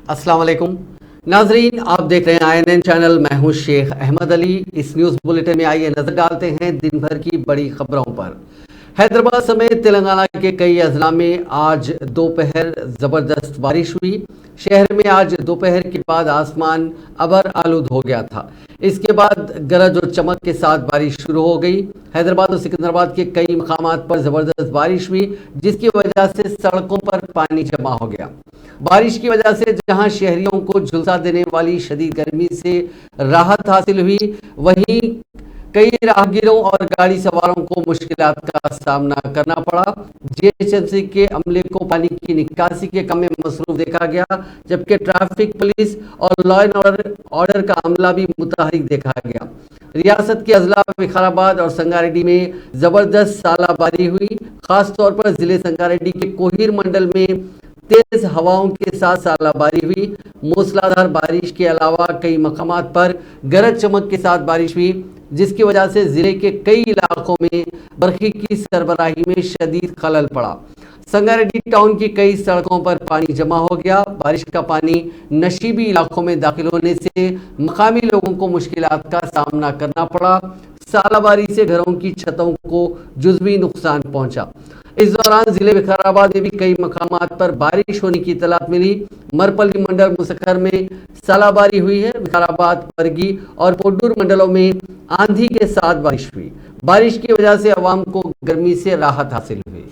अस्सलाम वालेकुम नाजरीन, आप देख रहे हैं INN चैनल। मैं हूं शेख अहमद अली। इस न्यूज़ बुलेटिन में आइए नजर डालते हैं दिन भर की बड़ी खबरों पर। हैदराबाद समेत तेलंगाना के कई अजला में आज दोपहर जबरदस्त बारिश हुई। शहर में आज दोपहर के बाद आसमान अबर आलूद हो गया था। इसके बाद गरज और चमक के साथ बारिश शुरू हो गई। हैदराबाद और सिकंदराबाद के कई मकामात पर जबरदस्त बारिश हुई, जिसकी वजह से सड़कों पर पानी जमा हो गया। बारिश की वजह से जहां शहरियों को झुलसा देने वाली शदीद गर्मी से राहत हासिल हुई, वहीं कई राहगीरों और गाड़ी सवारों को मुश्किलात का सामना करना पड़ा। जीएचएमसी के अमले को पानी की निकासी के काम में मसरूफ देखा गया, जबकि ट्रैफिक पुलिस और लॉ एंड ऑर्डर का अमला भी मुतहरिक देखा गया। रियासत के अजला विकाराबाद और संगारेड्डी में जबरदस्त सालाबारी हुई। खासतौर पर जिले संगारेड्डी के कोहिर मंडल में तेज हवाओं के साथ सालाबारी हुई। मूसलाधार बारिश के अलावा कई मकामात पर गरज चमक के साथ बारिश हुई, जिसकी वजह से जिले के कई इलाकों में बरखी की सरबराही में शदीद खलल पड़ा। संगारेड्डी टाउन की कई सड़कों पर पानी जमा हो गया। बारिश का पानी नशीबी इलाकों में दाखिल होने से मकामी लोगों को मुश्किलात का सामना करना पड़ा। सालाबारी से घरों की छतों को जुज़वी नुकसान पहुंचा। इस दौरान जिले विकाराबाद में भी कई मकामात पर बारिश होने की इतलात मिली। मरपल्ली मंडल मुसक्खर में सालाबारी हुई है। विकाराबाद, परगी और पोड्डूर मंडलों में आंधी के साथ बारिश हुई। बारिश की वजह से आवाम को गर्मी से राहत हासिल हुई।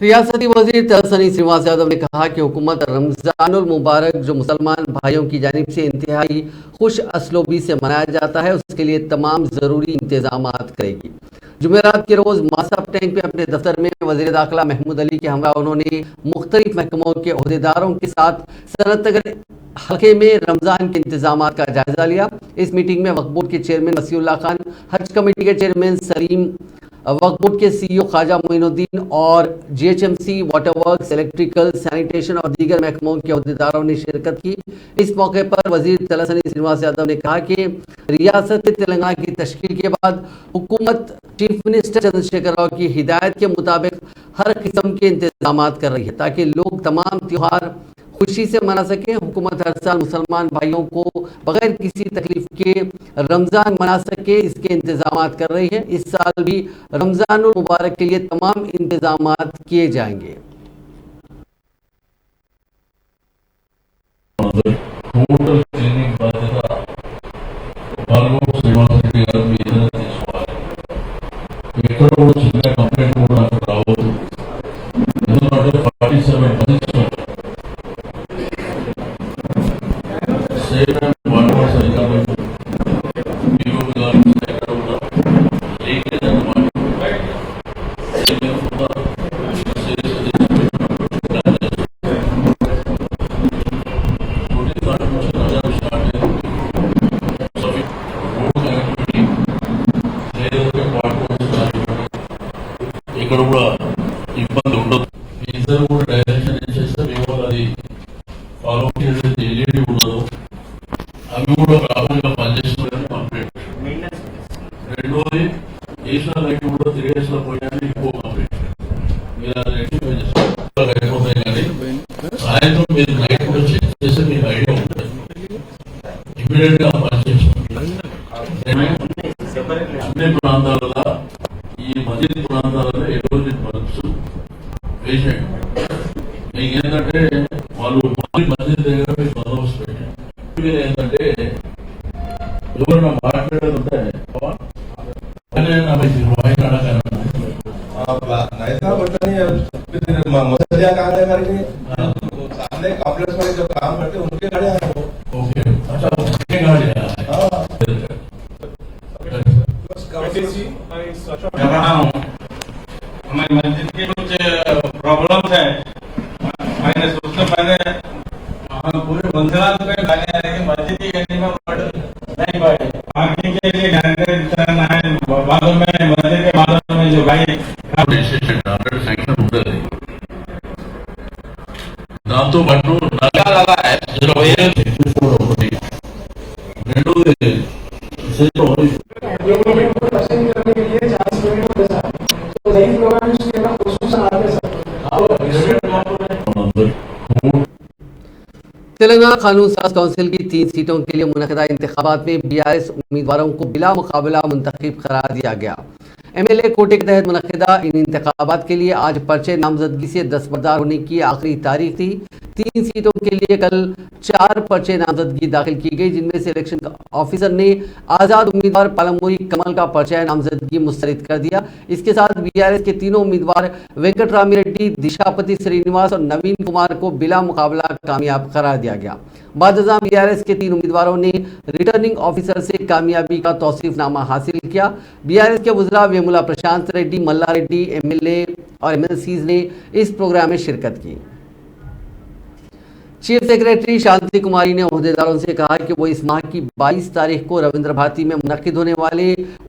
रियासती वजीर तहसीन श्रीनिवास यादव ने कहा कि हुकूमत रमजानुल मुबारक जो मुसलमान भाइयों की जानिब से इंतहाई खुश असलूबी से मनाया जाता है, उसके लिए तमाम ज़रूरी इंतजाम करेगी। जुमेरात के रोज़ मासाब टैंक पे अपने दफ्तर में वज़ीर दाखिला महमूद अली के हमरा उन्होंने मुख्तलिफ महकमों के अहदेदारों के साथ सनतनगर हल्के में रमज़ान के इंतजाम का जायजा लिया। इस मीटिंग में वक्फ बोर्ड के चेयरमैन वसीउल्लाह खान, हज कमेटी के चेयरमैन सलीम, वक्फ बोर्ड के CEO ख्वाजा मोइनुद्दीन और GHMC, water works, electrical, sanitation और दीगर महकमों के अहदेदारों ने शिरकत की। इस मौके पर वजीर तहसीन श्रीनिवास यादव ने कहा कि रियासत तेलंगाना की तश्कील के बाद हुकूमत चीफ मिनिस्टर चंद्रशेखर राव की हिदायत के मुताबिक हर किस्म के इंतजाम कर रही है ताकि लोग तमाम त्यौहार खुशी से मना सकें। हुकूमत हर साल मुसलमान भाइयों को बगैर किसी तकलीफ के रमज़ान मना सके, इसके इंतजाम कर रही है। इस साल भी रमज़ानुल मुबारक के लिए तमाम इंतजाम किए जाएंगे। Same and one more cycle. People will learn cycle. Follow చేసేది ఏది ఉండదు. అవి కూడా ప్రాపర్గా పనిచేస్తున్నాయని కంప్లీట్. రెండోది వేసిన లైట్ కూడా 3 days లో పోయాలని ఎక్కువ కంప్లీట్. మీరు అది అయిపోతాయి కానీ సాయంత్రం మీరు లైట్ కూడా చెక్ చేస్తే మీకు ఐడియా ఉంటుంది. ఇమీడియట్ గా పనిచేస్తుంది. అన్ని ప్రాంతాలలో ఈ మధ్య ప్రాంతాలలో ఎటువంటి బల్బ్స్ వేసేయండి. మీకు ఏంటంటే వాళ్ళు మధ్య దగ్గర మీకు బందోబస్తు పెట్టండి. ఏంటంటే ఎవరైనా మాట్లాడేది ఉంటే मुसलिया कार्य करेंगे सामने कॉम्प्लेक्स में जो काम करते हैं उनके गाड़ियां हैं वो। ओके, अच्छा उनके गाड़ियां हमारी मस्जिद के कुछ प्रॉब्लम्स है। मैंने सोचने पहले पूरे मंजिलात पे गाने आ रहे मस्जिद की गली में नहीं पाए आगे के लिए बादल में मंदिर के बादल में जो गाय దాంతో పాటు तेलंगाना कानून साज काउंसिल की 3 सीटों के लिए मुनक़दा इंतखाबात में बीआरएस उम्मीदवारों को बिला मुकाबला मुंतखब करार दिया गया। एमएलए कोटे के तहत मुनक़दा इन इंतखाबात के लिए आज पर्चे नामजदगी से दस्तबरदार होने की आखिरी तारीख थी। 3 सीटों के लिए कल 4 पर्चे नामजदगी दाखिल की गई, जिनमें से इलेक्शन ऑफिसर ने आज़ाद उम्मीदवार पालमूरी कमल का पर्चा नामजदगी मुस्तरद कर दिया। इसके साथ बीआरएस के तीनों उम्मीदवार वेंकटरामी रेड्डी, दिशापति श्रीनिवास और नवीन कुमार को बिला मुकाबला कामयाब करार दिया गया। बादशाह बीआरएस के 3 उम्मीदवारों ने रिटर्निंग ऑफिसर से कामयाबी का तौसीफनामा हासिल किया। बीआरएस के वज़रा वेमुला प्रशांत रेड्डी, मल्ला रेड्डी, एमएलए और एमएलसीज ने इस प्रोग्राम में शिरकत की। चीफ सेक्रेटरी शांति कुमारी ने ओहदेदारों से कहा कि वो इस माह की 22 तारीख को रविंद्र भारती में मुनक्किद होने वाले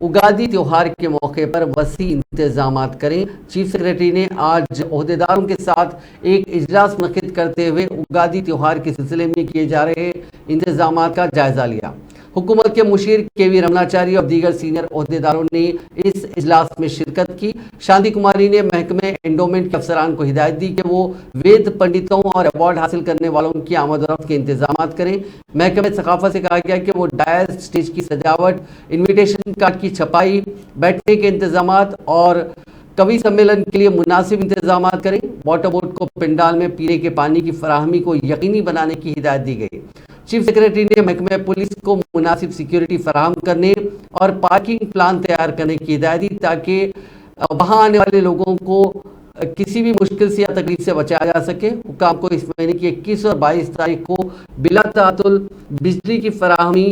उगादी त्योहार के मौके पर वसी इंतजामात करें। चीफ सेक्रेटरी ने आज ओहदेदारों के साथ एक इजलास मुनक्किद करते हुए उगादी त्योहार के सिलसिले में किए जा रहे इंतजामात का जायजा लिया। हुकूमत के मुशीर केवी रमनाचारी और दीगर सीनियर ओहदेदारों ने इस इजलास में शिरकत की। शांति कुमारी ने महकमे एंडोमेंट के अफसरान को हिदायत दी कि वो वेद पंडितों और अवार्ड हासिल करने वालों की आमद-ओ-रफ्त के इंतजाम करें। महकमे सकाफत से कहा गया कि वो डायस, स्टेज की सजावट, इन्विटेशन कार्ड की छपाई, बैठने के इंतजाम और कवि सम्मेलन के लिए मुनासिब इंतजाम करें। वाटर बोर्ड को पंडाल में पीने के पानी की फराहमी को यकीनी बनाने की हिदायत दी गई। चीफ सेक्रेटरी ने महकमे पुलिस को मुनासिब सिक्योरिटी फराहम करने और पार्किंग प्लान तैयार करने की हिदायत दी, ताकि वहां आने वाले लोगों को किसी भी मुश्किल से या तकलीफ से बचाया जा सके। हुकाम को इस महीने की 21 और 22 तारीख को बिला तातुल बिजली की फराहमी,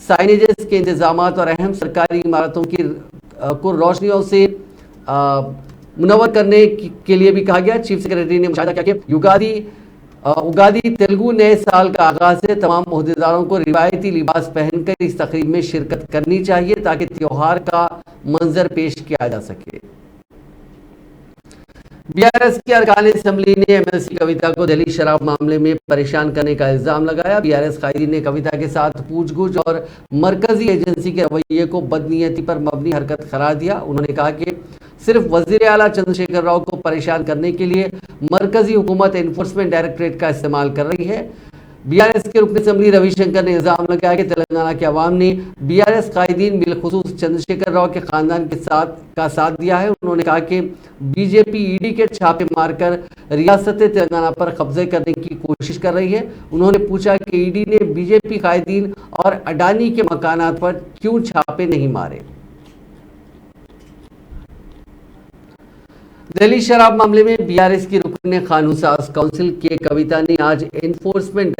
साइनेजेस के इंतजाम और अहम सरकारी इमारतों की को रोशनियों से मुनव्वर करने के लिए भी कहा गया। चीफ सेक्रेटरी ने मुशाहिदा किया कि उगादी तेलुगु नए साल का आगाज है। तमाम ओहदेदारों को रिवायती लिबास पहनकर इस तकरीब में शिरकत करनी चाहिए, ताकि त्योहार का मंजर पेश किया जा सके। बीआरएस की अरकान असेंबली ने एमएलसी कविता को दिल्ली शराब मामले में परेशान करने का इल्जाम लगाया। बीआरएस कायदीन ने कविता के साथ पूछ-गुछ और मरकजी एजेंसी के रवैये को बदनीयती पर मबनी हरकत करार दिया। उन्होंने कहा कि सिर्फ वजीर आला चंद्रशेखर राव को परेशान करने के लिए मरकजी हुकूमत एनफोर्समेंट डायरेक्टरेट का इस्तेमाल कर रही है। बीआरएस के रुकन असेंबली रविशंकर ने इल्जाम लगाया कि तेलंगाना के अवाम ने बीआरएस कायदीन बिलखुसूस चंद्रशेखर राव के खानदान के साथ दिया है। उन्होंने कहा कि बीजेपी ईडी के छापे मारकर रियासत तेलंगाना पर कब्जे करने की कोशिश कर रही है। उन्होंने पूछा कि ईडी ने बीजेपी कायदीन और अडानी के मकानात पर क्यों छापे नहीं मारे। दिल्ली शराब मामले में बीआरएस की रुकन कानून साज काउंसिल के कविता ने आज एनफोर्समेंट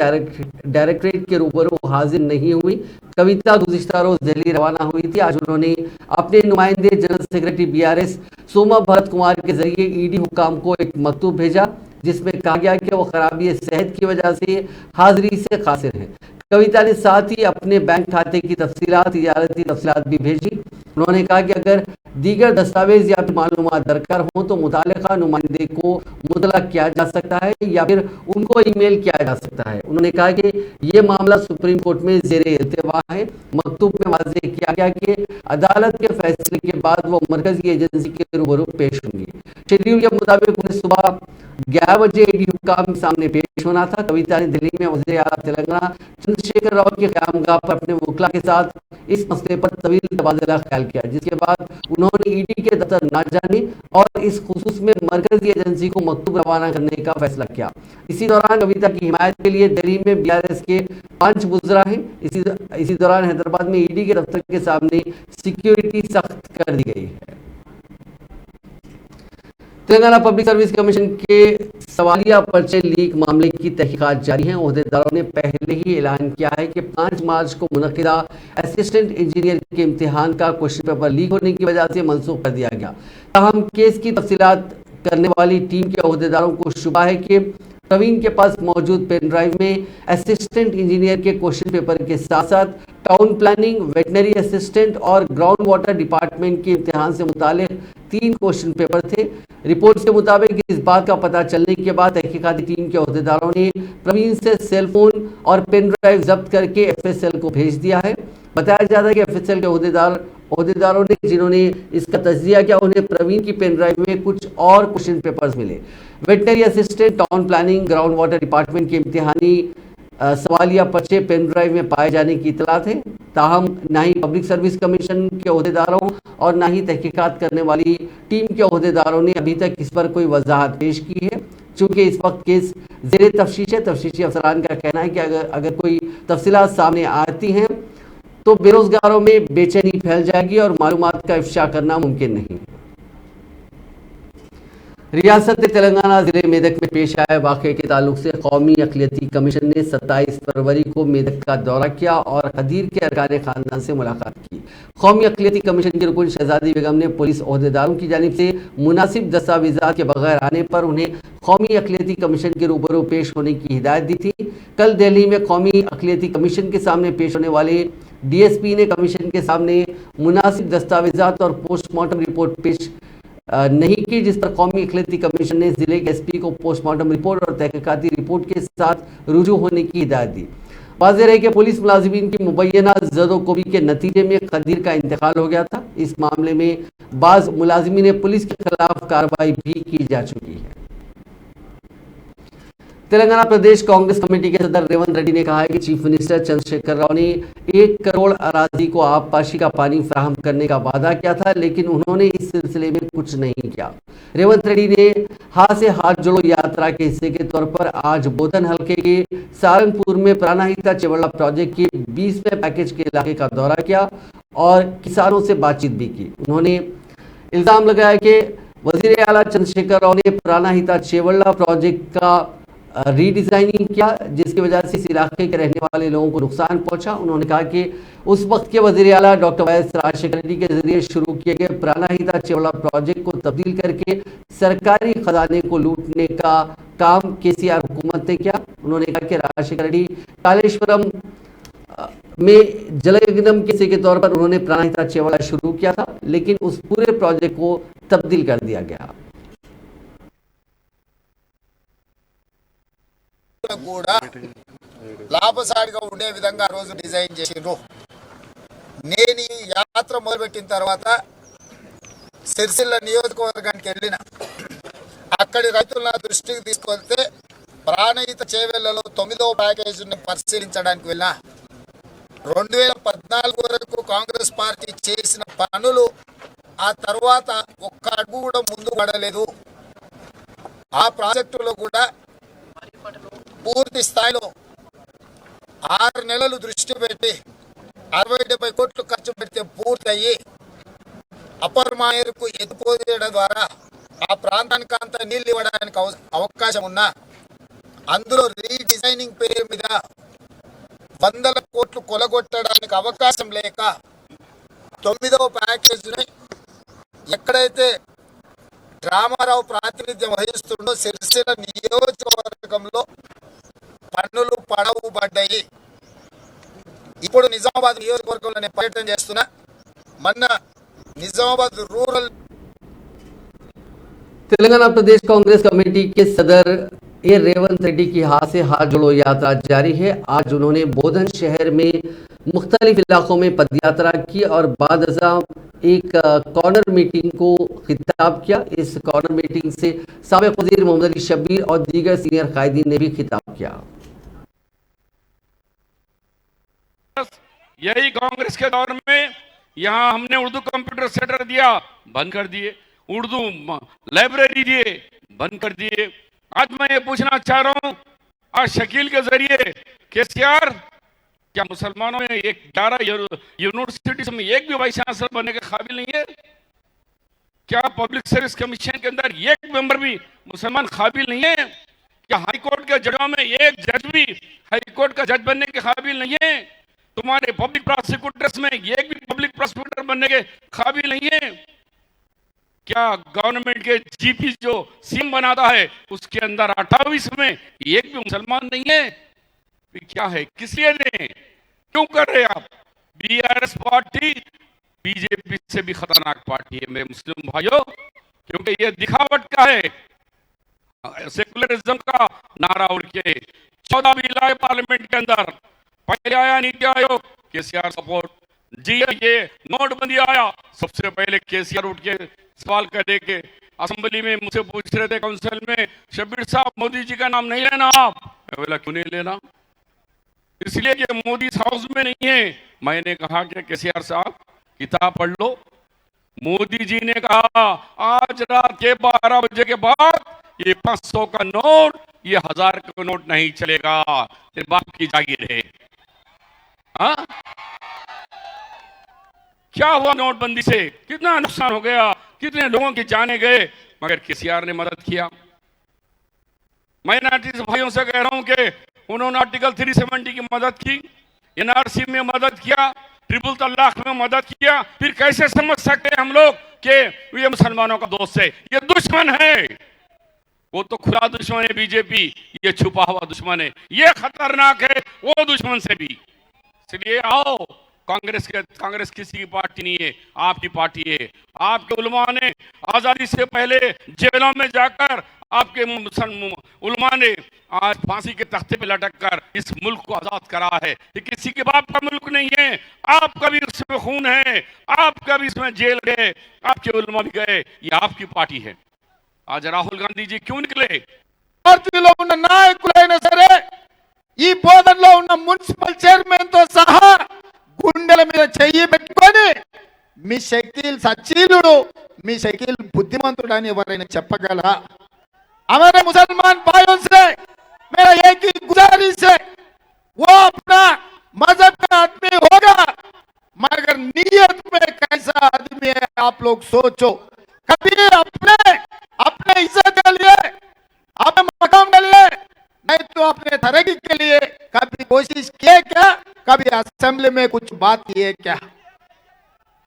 डायरेक्टरेट के रूबरू हाजिर नहीं हुई। कविता गुज़िश्ता रोज दिल्ली रवाना हुई थी। आज उन्होंने अपने नुमाइंदे general secretary BRS Soma Bharat Kumar के जरिए ईडी हुकाम को एक मकतूब भेजा, जिसमें कहा गया कि वो खराबी सेहत की वजह से हाजिरी से कासिर है। कविता ने साथ ही अपने बैंक खाते की तफसीलात, तिजारती तफसीलात भी भेजी। उन्होंने कहा कि अगर दीगर दस्तावेज या मालूमात दरकार हो तो मुतालिका नुमाइंदे को मुतला किया जा सकता है या फिर उनको ईमेल किया जा सकता है। उन्होंने कहा कि ये मामला सुप्रीम कोर्ट में ज़ेरे इल्तिवा है। मकतूब में वाज़ेह किया गया कि अदालत के फैसले के बाद वो मरकजी एजेंसी के रूबरू पेश होंगी। शेड्यूल के मुताबिक उन्हें सुबह 11 बजे ईडी हुक्काम सामने पेश होना था। कविता ने दिल्ली में वज़ीर आला तेलंगाना चंद्रशेखर राव की क़यामगाह पर अपने वकील के साथ इस मसले पर तवील तबादला ख्याल किया, जिसके बाद उन्होंने ईडी के दफ्तर न जाने और इस खुसूस में मरकजी एजेंसी को मकतूब रवाना करने का फैसला किया। इसी दौरान कविता की हिमायत के लिए दिल्ली में BRS के 5 वुज़रा हैं। इसी दौरान हैदराबाद में ईडी के दफ्तर के सामने सिक्योरिटी सख्त कर दी गई है। तेलंगाना पब्लिक सर्विस कमीशन के सवालिया पर्चे लीक मामले की तहकीकात जारी है। ओहदेदारों ने पहले ही ऐलान किया है कि 5 मार्च को मुनक्किदा असिस्टेंट इंजीनियर के इम्तिहान का क्वेश्चन पेपर लीक होने की वजह से मनसूख कर दिया गया। ताहम केस की तफसीलात करने वाली टीम के ओहदेदारों को शुबा है कि प्रवीण के पास मौजूद पेन ड्राइव में असिस्टेंट इंजीनियर के क्वेश्चन पेपर के साथ साथ टाउन प्लानिंग, वेटनरी असिस्टेंट और ग्राउंड वाटर डिपार्टमेंट के इम्तिहान से मुतालिक 3 क्वेश्चन पेपर थे। रिपोर्ट्स के मुताबिक इस बात का पता चलने के बाद तहकीकाती टीम के ओहदेदारों ने प्रवीण से सेल फोन और पेन ड्राइव जब्त करके FSL को भेज दिया है। बताया जाता है कि FSL के ओहदेदारों ने जिन्होंने इसका तज्जिया किया, उन्हें प्रवीण की पेन ड्राइव में कुछ और क्वेश्चन पेपर्स मिले। Veterinary assistant, town planning, ground water department के इम्तिहानी सवालिया पर्चे पेन ड्राइव में पाए जाने की इतलात है। ताहम न ही पब्लिक सर्विस कमीशन के ओहदेदारों और न ही तहकीकात करने वाली टीम के ओहदेदारों ने अभी तक इस पर कोई वजाहत पेश की है। चूँकि इस वक्त केस ज़ेरे तफ्तीश है, तफ्तीशी अफसरान का कहना है कि अगर कोई तफसीलात सामने आती हैं तो बेरोजगारों में बेचैनी फैल जाएगी और मालूमात का इफ्शा करना मुमकिन नहीं। रियासत तेलंगाना जिले मेदक में पेश आए वाक़े के ताल्लुक से कौमी अक़लियती कमीशन ने 27 फरवरी को मेदक का दौरा किया और खदीर के अरकान ख़ानदान से मुलाकात की। कौमी अक़लियती कमीशन की रुकन शहजादी बेगम ने पुलिस ओहदेदारों की जानिब से मुनासिब दस्तावेज़ात के बगैर आने पर उन्हें कौमी अक़लियती कमीशन के रूबरू पेश होने की हिदायत दी थी। कल दिल्ली में कौमी अक़लियती कमीशन के सामने पेश होने वाले DSP ने कमीशन के सामने मुनासिब दस्तावेज़ात और पोस्टमार्टम रिपोर्ट पेश नहीं की, जिस पर कौमी अक़लियती कमीशन ने ज़िले के SP को पोस्टमार्टम रिपोर्ट और तहकीकाती रिपोर्ट के साथ रुजू होने की हिदायत दी। वाज़ेह है कि पुलिस मुलाजिमीन की मुबैना ज़दोकोबी के नतीजे में खदीर का इंतकाल हो गया था। इस मामले में बाज़ मुलाजिमीन पुलिस के खिलाफ कार्रवाई भी की जा चुकी है। तेलंगाना प्रदेश कांग्रेस कमेटी के सदर रेवंत रेड्डी ने कहा है कि चीफ मिनिस्टर चंद्रशेखर राव ने 1 करोड़ अराजी को आबपाशी का पानी फराहम करने का वादा किया था, लेकिन उन्होंने इस सिलसिले में कुछ नहीं किया। रेवंत रेड्डी ने हाथ से हाथ जोड़ो यात्रा के हिस्से के तौर पर आज बोधन हल्के के सारंगपुर में प्राणहिता चेवड़ा प्रोजेक्ट के 20वें पैकेज के इलाके का दौरा किया और किसानों से बातचीत भी की। उन्होंने इल्ज़ाम लगाया कि वज़ीर आला चंद्रशेखर राव ने प्राणहिता चेवड़ा प्रोजेक्ट का रीडिज़ाइनिंग किया, जिसकी वजह से इस इलाके के रहने वाले लोगों को नुकसान पहुंचा। उन्होंने कहा कि उस वक्त के वज़ीर आला डॉक्टर YS राजशेखर रेड्डी के जरिए शुरू किए गए प्राणहिता चेवड़ा प्रोजेक्ट को तब्दील करके सरकारी खजाने को लूटने का काम KCR हुकूमत ने किया। उन्होंने कहा कि राजशेखर रेड्डी कालेश्वरम में जलयज्ञम किसी के तौर पर उन्होंने प्राणहिता चेवड़ा शुरू किया था, लेकिन उस पूरे प्रोजेक्ट को तब्दील कर दिया गया। కూడా లాభసాటిగా ఉండే విధంగా రోజు డిజైన్ చేసిండ్రు. నేను ఈ యాత్ర మొదలుపెట్టిన తర్వాత సిరిసిల్ల నియోజకవర్గానికి వెళ్ళిన అక్కడి రైతుల దృష్టికి తీసుకెళ్తే ప్రాణహిత చేవెళ్లలో 9వ ప్యాకేజీని పరిశీలించడానికి వెళ్ళిన 2014 వరకు కాంగ్రెస్ పార్టీ చేసిన పనులు ఆ తర్వాత ఒక్క అడుగు కూడా ముందు పడలేదు. ఆ ప్రాజెక్టులో కూడా పూర్తి స్థాయిలో 6 నెలలు దృష్టి పెట్టి 60-70 కోట్లు ఖర్చు పెడితే పూర్తి అయ్యి అప్పర్ మాయర్కు ఎత్తిపోయడం ద్వారా ఆ ప్రాంతానికి అంతా నీళ్ళు ఇవ్వడానికి అవకాశం ఉన్నా అందులో రీడిజైనింగ్ పేరు మీద 100 కోట్లు కొలగొట్టడానికి అవకాశం లేక 9వ ప్యాకేజీని ఎక్కడైతే రామారావు ప్రాతినిధ్యం వహిస్తుండో సిరిసిల్ల నియోజకవర్గంలో పన్నులు పడవు పడ్డాయి. ఇప్పుడు నిజామాబాద్ నియోజకవర్గంలో నేను పర్యటన చేస్తున్నా. మొన్న నిజామాబాద్ రూరల్ तेलंगाना प्रदेश कांग्रेस कमेटी के सदर ए रेवंत रेड्डी की हाथ से हाथ जोड़ो यात्रा जारी है। आज उन्होंने बोधन शहर में मुख्तलिफ इलाकों में पदयात्रा की और बाद अज़ा एक कॉर्नर मीटिंग को खिताब किया। इस कॉर्नर मीटिंग से साबिक़ वज़ीर मोहम्मद अली शब्बीर और दीगर सीनियर कायदीन ने भी खिताब किया। यही कांग्रेस के दौर में यहाँ हमने उर्दू कंप्यूटर सेंटर दिया, बंद कर दिए, उर्दू लाइब्रेरी दिए, बंद कर दिए। आज मैं ये पूछना चाह रहा हूँ, आज शकील के जरिए केसीआर क्या मुसलमानों में 11 यूनिवर्सिटीज में एक भी वाइस चांसलर बनने के काबिल नहीं है? क्या पब्लिक सर्विस कमीशन के अंदर एक मेंबर भी मुसलमान काबिल नहीं है? क्या हाई कोर्ट के जजों में एक जज भी हाई कोर्ट का जज बनने के काबिल नहीं है? तुम्हारे पब्लिक प्रोसिक्यूटर्स में एक भी पब्लिक प्रोसिक्यूटर बनने के काबिल नहीं है? क्या गवर्नमेंट के जीपी जो सीएम बनाता है उसके अंदर 28 में एक भी मुसलमान नहीं है? क्या है, किस लिए दें, क्यों कर रहे आप? बीआरएस पार्टी बीजेपी से भी खतरनाक पार्टी है मेरे मुस्लिम भाइयों, क्योंकि ये दिखावट का है, सेकुलरिज्म का नारा उड़ के 14 बिल आए पार्लियामेंट के अंदर। पहले आया नीति आयोग, केसीआर सपोर्ट, जी ये नोटबंदी आया, सबसे पहले केसीआर उठ के सवाल करे के असेंबली में मुझसे पूछ रहे थे काउंसिल में, शब्बीर साहब मोदी जी का नाम नहीं लेना आप। मैं बोला क्यों नहीं लेना? इसलिए कि मोदी हाउस में नहीं है। मैंने कहा कि केसीआर साहब किताब पढ़ लो। मोदी जी ने कहा आज रात के 12 बजे के बाद ये 500 का नोट, ये 1000 का नोट नहीं चलेगा, तेरे बाप की जागीर है। हाँ, क्या हुआ नोटबंदी से? कितना नुकसान हो गया, कितने लोगों की जाने गए, मगर केसीआर ने मदद किया। माइनॉरिटीज भाइयों से कह रहा हूं कि उन्होंने आर्टिकल 370 की मदद की, एनआरसी में मदद किया, ट्रिपल तलाक में मदद किया। फिर कैसे समझ सकते हैं हम लोग कि ये मुसलमानों का दोस्त है? ये दुश्मन है, वो तो खुला दुश्मन है बीजेपी, ये छुपा हुआ दुश्मन है, ये खतरनाक है वो दुश्मन से भी। इसलिए आओ, कांग्रेस किसी की पार्टी नहीं है, आपकी पार्टी है। आपके उलमा ने आजादी से पहले जेलों में जाकर, आपके उलमा ने आज फांसी के तख्ते पे लटक कर इस मुल्क को आजाद करा है। ये किसी के बाप का मुल्क नहीं है, आपका भी इसमें खून है, आपका भी इसमें जेल गए, आपके उलमा भी गए, ये आपकी पार्टी है। आज राहुल गांधी जी क्यों निकले? పార్టీలో ఉన్న నాయకులైనా సరే ఈ బోధనలో ఉన్న మున్సిపల్ చైర్మన్ తో సహా గుండెల మీద చెయ్యి పెట్టుకొని మీ షకీల్ సచ్చీలుడు, మీ షకీల్ बुद्धिमंतुడు అని ఎవరైనా చెప్పగలరా? हमारे मुसलमान भाइयों से मेरा एक ही गुजारिश है, वो अपना मजहब का आदमी होगा मगर नीयत में कैसा आदमी है आप लोग सोचो। कभी अपने इज्जत के लिए, अपने मकाम के लिए नहीं तो अपने तरक्की के लिए कभी कोशिश किए क्या? कभी असेंबली में कुछ बात किए क्या?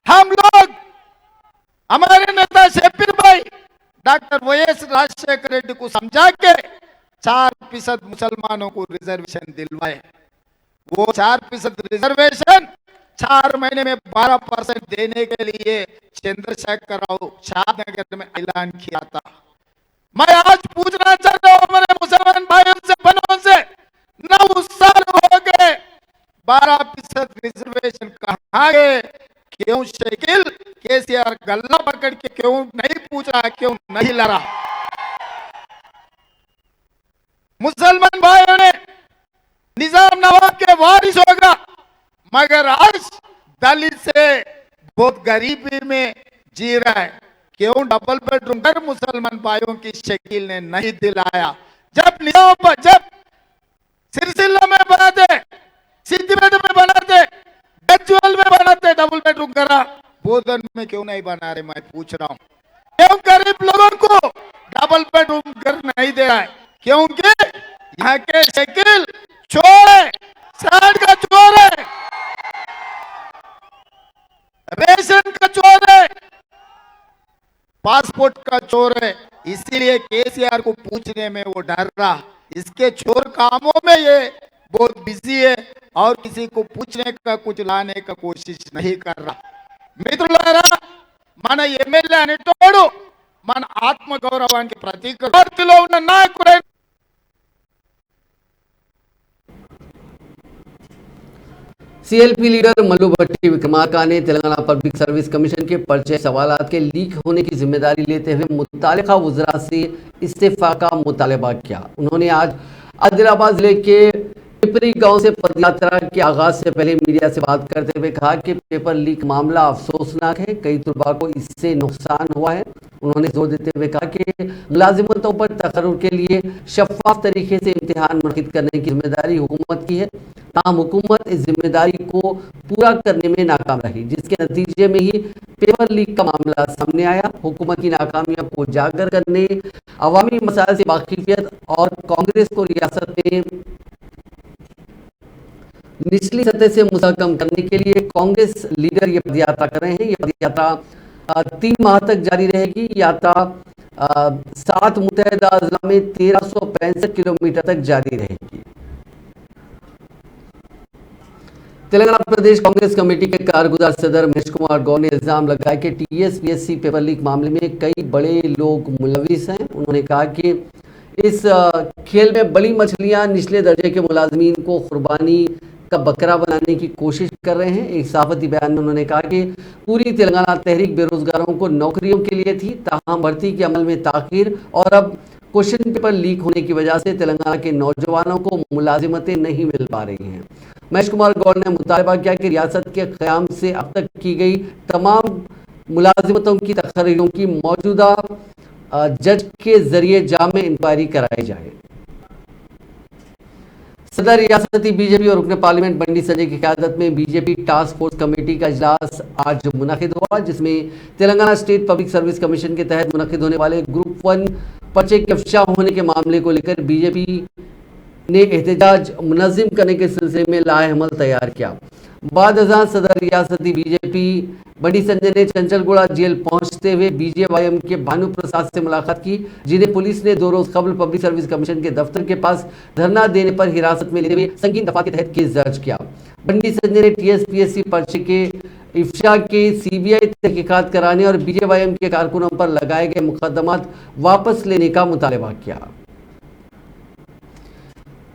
हम लोग हमारे नेता शब्बीर भाई डॉक्टर वाईएस राजशेखर रेड्डी को समझा के 4% मुसलमानों को रिजर्वेशन दिलवाए। वो 4% रिजर्वेशन 4 महीने में 12% देने के लिए चंद्रशेखर राव शाहनगर में ऐलान किया था। मैं आज पूछना चाहता हूं हमारे मुसलमान भाइयों से, बहनों से, 9 साल हो गए, 12% रिजर्वेशन कहाँ गए? क्यों शकील केसीआर गल्ला पकड़ के क्यों नहीं पूछ रहा, क्यों नहीं लड़ा? मुसलमान भाइयों ने निजाम नवाब के वारिस होगा मगर आज दलित से बहुत गरीबी में जी रहा है। क्यों डबल बेडरूम घर मुसलमान भाइयों की शकील ने नहीं दिलाया? जब सिरसिल्ला में बनाते, सिद्धिपेट में बनाते, गज्वेल में बनाते डबल बेडरूम घर, बोधन में क्यों नहीं बना रहे? मैं पूछ रहा हूं, क्यों गरीब लोगों को डबल बेडरूम घर नहीं दे रहा है? क्योंकि यहाँ के शकील चोर है, साठ का चोर है, रेशन का चोर है, पासपोर्ट का चोर है। इसीलिए केसीआर को पूछने में वो डर रहा। इसके चोर कामों में ये बहुत बिजी है और किसी को पूछने का, कुछ लाने का कोशिश नहीं कर रहा। मित्रुलारा, మన ఎమ్మెల్యే అనేటోడు మన ఆత్మ గౌరవానికి ప్రతీక. పార్టీలో ఉన్న నాయకులైన सीएलपी लीडर मल्लू भट्टी विक्रमार्का ने तेलंगाना पब्लिक सर्विस कमीशन के पर्चे सवालात के लीक होने की जिम्मेदारी लेते हुए मुत्तालिका वज़रा से इस्तीफा का मुतालबा किया। उन्होंने आज आदिलाबाद जिले के पिपरी गांव से पदयात्रा के आगाज से पहले मीडिया से बात करते हुए कहा कि पेपर लीक मामला अफसोसनाक है, कई तलबा को इससे नुकसान हुआ है। उन्होंने जोर देते हुए कहा कि मुलाजिमतों पर तकर्रुर के लिए शफाफ तरीके से इम्तिहान मुनक़िद करने की जिम्मेदारी हुकूमत की है। ताहम हुकूमत इस जिम्मेदारी को पूरा करने में नाकाम रही, जिसके नतीजे में ही पेपर लीक का मामला सामने आया। हुकूमत की नाकामियों को उजागर करने, अवामी मसाइल से वाकिफियत और कांग्रेस को रियासत में निचली सतह से मुस्तहकम करने के लिए कांग्रेस लीडर ये पदयात्रा कर रहे हैं। ये पदयात्रा 3 माह तक जारी रहेगी। यात्रा 7 मुत्तहदा अजला में 1365 किलोमीटर तक जारी रहेगी। तेलंगाना प्रदेश कांग्रेस कमेटी के कारगुजार सदर महेश कुमार गौर ने इल्जाम लगाया कि टीएसपीएससी पेपर लीक मामले में कई बड़े लोग मुलविस हैं। उन्होंने कहा कि इस खेल में बड़ी मछलियां निचले दर्जे के मुलाजमीन को कुर्बानी का बकरा बनाने की कोशिश कर रहे हैं। एक सहाफती बयान में उन्होंने कहा कि पूरी तेलंगाना तहरीक बेरोजगारों को नौकरियों के लिए थी, ताहम भर्ती के अमल में ताखीर और अब क्वेश्चन पेपर लीक होने की वजह से तेलंगाना के नौजवानों को मुलाजिमतें नहीं मिल पा रही हैं। महेश कुमार गौर ने मुतालबा किया कि रियासत के क़याम से अब तक की गई तमाम मुलाजिमतों की तकरीरों की मौजूदा जज के जरिए जामे इंक्वायरी कराई जाए। सदर रियासती बीजेपी और रुकन पार्लियामेंट बंडी संजय की क़यादत में बीजेपी टास्क फोर्स कमेटी का इजलास आज मुनक़िद हुआ, जिसमें Telangana state public service commission के तहत मुनक़िद होने वाले ग्रुप 1 पर्चे के अफशा होने के मामले को लेकर बीजेपी ने एहतजाज मुनज़्ज़म करने के सिलसिले में लाएहमल तैयार किया। बाद अज़ां सदर रियासती बीजेपी बंडी संजय ने चंचलगुड़ा जेल पहुंचते हुए बीजेवाईएम के भानु प्रसाद से मुलाकात की, जिन्हें पुलिस ने 2 रोज कबल पब्लिक सर्विस कमीशन के दफ्तर के पास धरना देने पर हिरासत में लेते हुए संगीन दफा के तहत केस दर्ज किया। बंडी संजय ने टीएसपीएससी पर्चे के इफ्शा के सीबीआई तहकीकात कराने और बीजेवाईएम के कारकुनों पर लगाए गए मुकदमात वापस लेने का मुतालबा किया।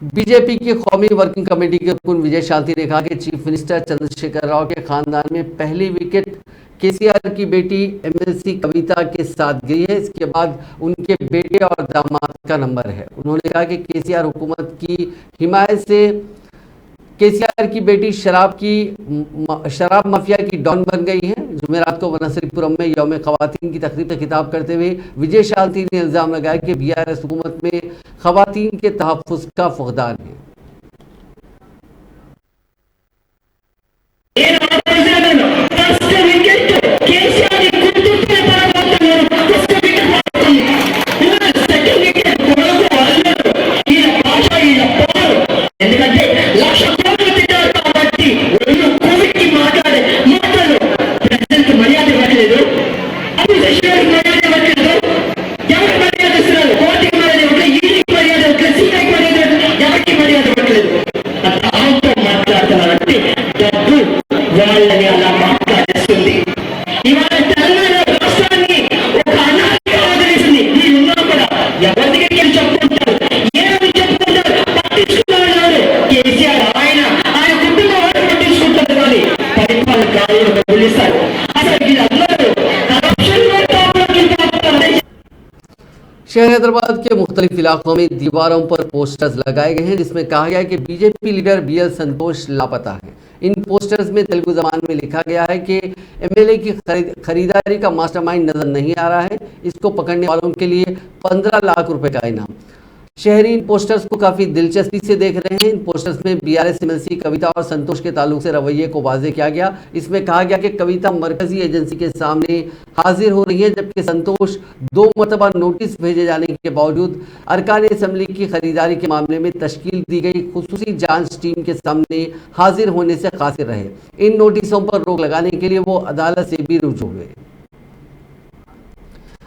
बीजेपी की कौमी वर्किंग कमेटी के रुकन विजय शांति ने कहा कि चीफ मिनिस्टर चंद्रशेखर राव के खानदान में पहली विकेट केसीआर की बेटी एमएलसी कविता के साथ गई है। इसके बाद उनके बेटे और दामाद का नंबर है। उन्होंने कहा कि केसीआर हुकूमत की हिमायत से केसीआर की बेटी शराब माफिया की डॉन बन गई है। जुमेरात को वनसरीपुरम में यौम ख़वातीन की तकरीब से खिताब करते हुए विजय शांति ने इल्ज़ाम लगाया कि बीआरएस हुकूमत में ख़वातीन के तहफ़्फ़ुज़ का फुक़दान है। शहर हैदराबाद के मुख्तलिफ इलाकों में दीवारों पर पोस्टर्स लगाए गए हैं, जिसमें कहा गया है कि बीजेपी लीडर बीएल संतोष लापता है। इन पोस्टर्स में तेलुगु जबान में लिखा गया है कि एमएलए की खरीदारी का मास्टरमाइंड नजर नहीं आ रहा है, इसको पकड़ने वालों के लिए 15 लाख रुपए का इनाम। शहरी इन पोस्टर्स को काफ़ी दिलचस्पी से देख रहे हैं। इन पोस्टर्स में बीआरएस एमएलसी कविता और संतोष के ताल्लुक से रवैये को वाज़ेह किया गया। इसमें कहा गया कि कविता मरकजी एजेंसी के सामने हाजिर हो रही है, जबकि संतोष 2 मरतबा नोटिस भेजे जाने के बावजूद अरकान असम्बली की खरीदारी के मामले में तश्कील दी गई खुसूसी जांच टीम के सामने हाजिर होने से कासिर रहे। इन नोटिसों पर रोक लगाने के लिए वो अदालत से भी रुजू हुए।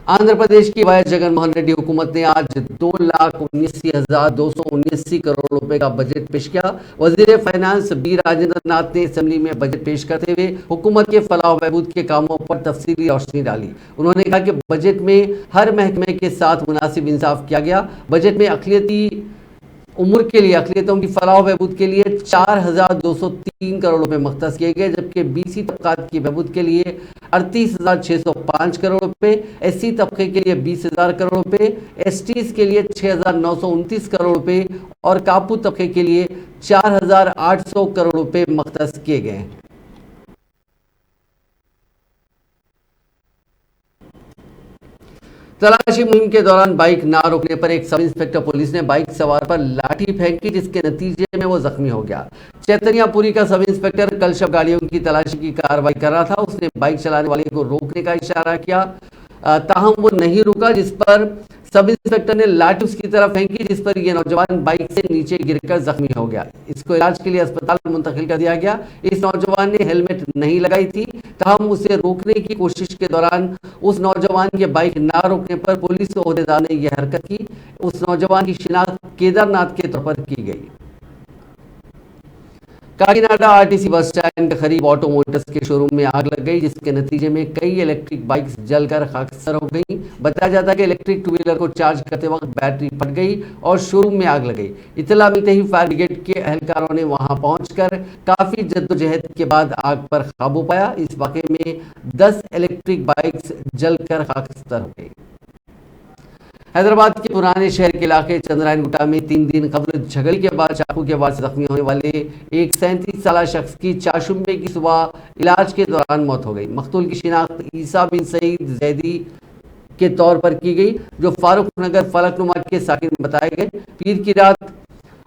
आंध्र प्रदेश की वायस जगनमोहन रेड्डी हुकूमत ने आज 2,79,279 करोड़ रुपए का बजट पेश किया। वजीर फाइनेंस बी राजेंद्र नाथ ने असेंबली में बजट पेश करते हुए हुकूमत के फलाह बहबूद के कामों पर तफसीली रोशनी डाली। उन्होंने कहा कि बजट में हर महकमे के साथ मुनासिब इंसाफ किया गया। बजट में अक़लियती उम्र के लिए अक़लियतों की फलाह बहबूद के लिए 4,203 करोड़ रुपए मुख्तस किए गए, जबकि बीसी तबकात की बहबूद के लिए 38,605 करोड़ रुपए, एससी तबके के लिए 20,000 करोड़ रुपए, एसटीज के लिए 6,929 करोड़ रुपए और कापू तबके के लिए 4,800 करोड़ रुपए मुख्तस किए गए। तलाशी मुहिम के दौरान बाइक ना रोकने पर एक सब इंस्पेक्टर पुलिस ने बाइक सवार पर लाठी फेंकी, जिसके नतीजे में वो जख्मी हो गया। चैतन्यपुरी का सब इंस्पेक्टर कल शब गाड़ियों की तलाशी की कार्रवाई कर रहा था। उसने बाइक चलाने वाले को रोकने का इशारा किया, ताहम वो नहीं रुका, जिस पर सब इंस्पेक्टर ने लाठी उसकी तरफ फेंकी, जिस पर यह नौजवान बाइक से नीचे गिरकर जख्मी हो गया। इसको इलाज के लिए अस्पताल मुंतकिल कर दिया गया। इस नौजवान ने हेलमेट नहीं लगाई थी, ताहम उसे रोकने की कोशिश के दौरान उस नौजवान के बाइक ना रोकने पर पुलिस ओहदेदार ने यह हरकत की। उस नौजवान की शिनाख्त केदारनाथ के तौर पर की गई। काकीनाडा आरटीसी बस स्टैंड के करीब ऑटो मोटर्स के शोरूम में आग लग गई, जिसके नतीजे में कई इलेक्ट्रिक बाइक्स जलकर खाकसर हो गई। बताया जाता है कि इलेक्ट्रिक टू व्हीलर को चार्ज करते वक्त बैटरी फट गई और शोरूम में आग लग गई। इत्तला मिलते ही फायर ब्रिगेड के एहलकारों ने वहां पहुंचकर काफी जद्दोजहद के बाद आग पर काबू पाया। इस वाकये में 10 इलेक्ट्रिक बाइक्स जलकर खाकसर हो गई। हैदराबाद के पुराने शहर के इलाके चंद्रायन गुट्टा में 3 दिन कब्र झगड़े के बाद चाकू के वार से जख्मी होने वाले एक 37 साल शख्स की चाशुम्बे की सुबह इलाज के दौरान मौत हो गई। मकतूल की शिनाख्त ईसा बिन सईद जैदी के तौर पर की गई, जो फारूक नगर फलकनुमा के साकिन बताए गए। पीर की रात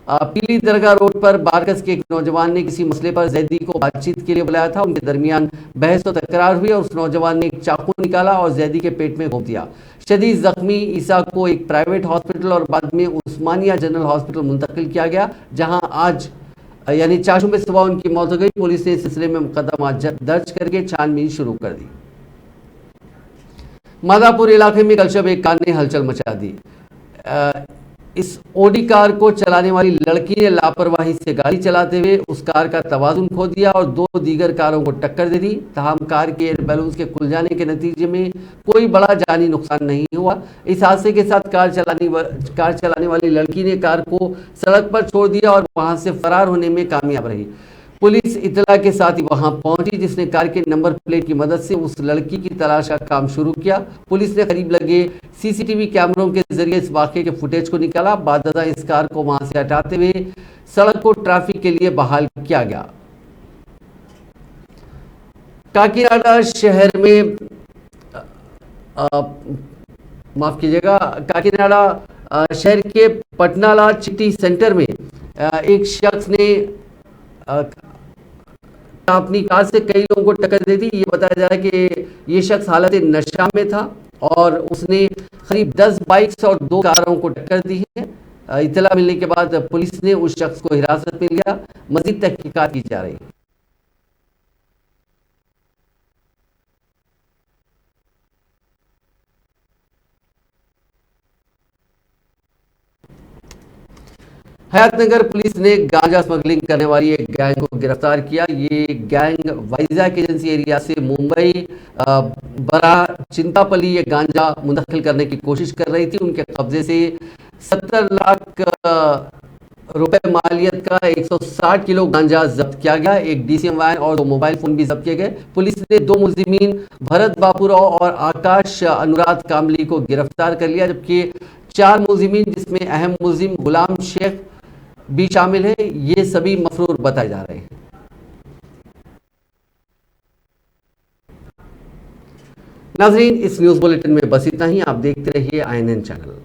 पीली दरगाह रोड पर बारकस के एक नौजवान ने किसी मसले पर जैदी को बातचीत के लिए बुलाया था। उनके दरमियान बहस और तकरार हुई और उस नौजवान ने एक चाकू निकाला और जैदी के पेट में घोंप दिया। शदीद जख्मी ईसा को एक प्राइवेट हॉस्पिटल और बाद में उस्मानिया जनरल हॉस्पिटल मुंतकिल किया गया, जहां आज यानी चाशुम्बे सुबह उनकी मौत हो गई। पुलिस ने इस सिलसिले में मुकदमा दर्ज करके छानबीन शुरू कर दी। मादापुर इलाके में कल शब एक कार ने हलचल मचा दी। इस ओडी कार को चलाने वाली लड़की ने लापरवाही से गाड़ी चलाते हुए उस कार का तवाजुन खो दिया और 2 दीगर कारों को टक्कर दे दी। तमाम कार के एयर बैलून के खुल जाने के नतीजे में कोई बड़ा जानी नुकसान नहीं हुआ। इस हादसे के साथ कार चलाने वाली लड़की ने कार को सड़क पर छोड़ दिया और वहां से फरार होने में कामयाब रही। पुलिस इतला के साथ ही वहां पहुंची, जिसने कार के नंबर प्लेट की मदद से उस लड़की की तलाश का काम शुरू किया। पुलिस ने करीब लगे सीसीटीवी कैमरों के जरिए इस वाकये के फुटेज को निकाला। बादशाह इस कार को वहां से हटाते हुए सड़क को ट्रैफिक के लिए बहाल किया गया। काकीनाडा शहर में माफ कीजिएगा, काकीनाडा शहर के पटनाला सिटी सेंटर में एक शख्स ने अपनी कार से कई लोगों को टक्कर दे दी। ये बताया जा रहा है कि ये शख्स हालत नशा में था और उसने करीब 10 बाइक्स और 2 कारों को टक्कर दी है। इत्तला मिलने के बाद पुलिस ने उस शख्स को हिरासत में लिया। मजीद तहकीकात की जा रही है। हयातनगर पुलिस ने गांजा स्मगलिंग करने वाली एक गैंग को गिरफ्तार किया। ये गैंग वाइजाग एजेंसी एरिया से मुंबई बरा चिंतापल्ली ये गांजा मुंतकिल करने की कोशिश कर रही थी। उनके कब्जे से 70 लाख रुपए मालियत का 160 किलो गांजा जब्त किया गया। एक डीसीएम वैन और 2 मोबाइल फोन भी जब्त किए गए। पुलिस ने 2 मुलजिमीन भरत बापूराव और आकाश अनुराग कामली को गिरफ्तार कर लिया, जबकि 4 मुलजिमीन जिसमें अहम मुलजिम गुलाम शेख भी शामिल है, ये सभी मफरूर बताए जा रहे हैं। नाजरीन, इस न्यूज बुलेटिन में बस इतना ही। आप देखते रहिए INN चैनल।